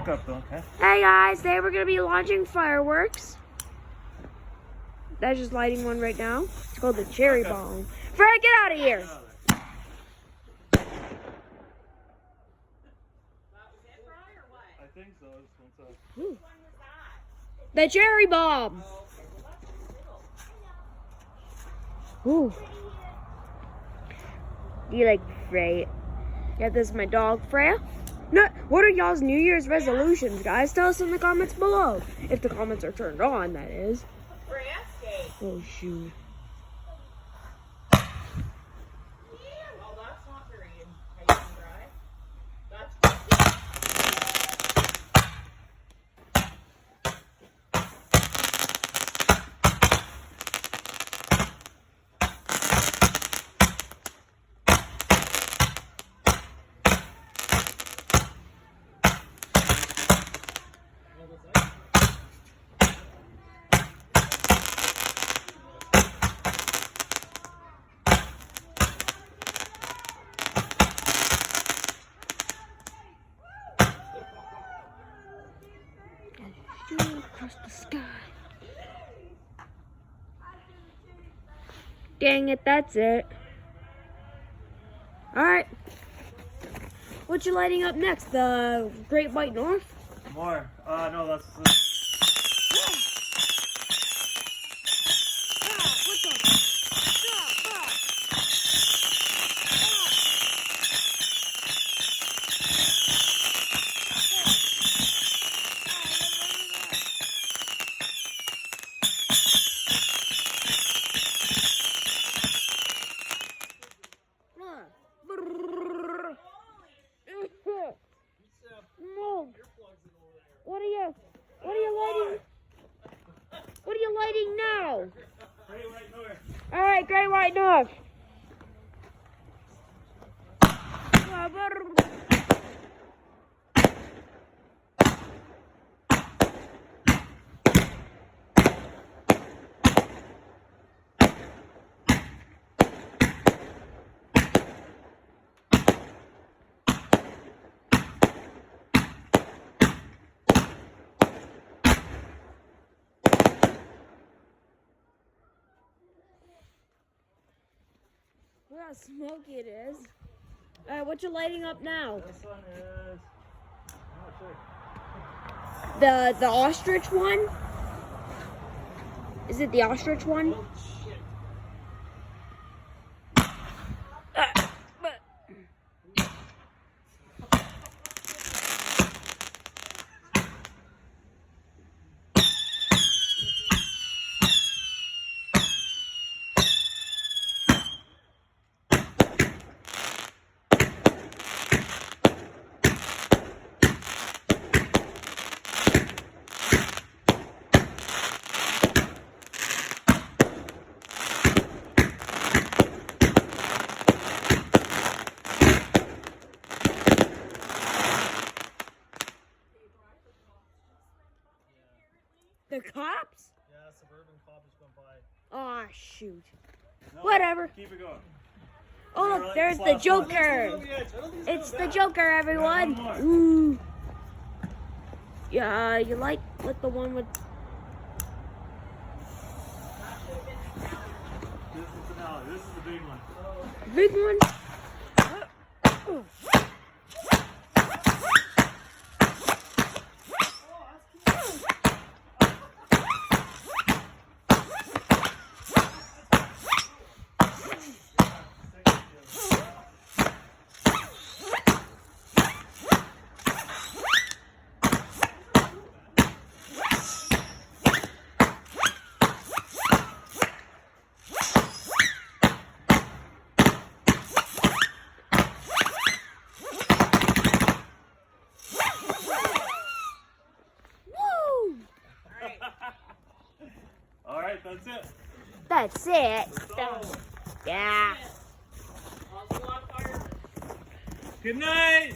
Walk up though, okay? Hey guys, today we're gonna be launching fireworks. That's just lighting one right now. It's called the cherry bomb. Fred, get out of here! I think so. This one's Ooh. The cherry bomb. Ooh. Do you like Freya? Yeah, this is my dog, Freya. No, what are y'all's New Year's resolutions, guys? Tell us in the comments below. If the comments are turned on, that is. Oh, shoot. Well, that's not very enticing, right? Across the sky. Dang it, that's it. Alright. What you lighting up next? The Great White North? more. No, that's. What are you lighting now? Great White North. All right, Great White North. Look how smoky it is. All right, what you lighting up now? This one is. I'm not sure. The ostrich one? Is it the ostrich one? Oh, shit. The cops? Yeah, suburban cop just went by. Oh, shoot. No, Whatever. Keep it going. Oh, You're look, right, there's this the last one. Joker. It's the Joker, Yeah, everyone. one more. Ooh. Yeah, you like the one with... This is the finale. This is the big one. Big one? Woo! All right, that's it. That's it. Yeah. Also on fire. Good night.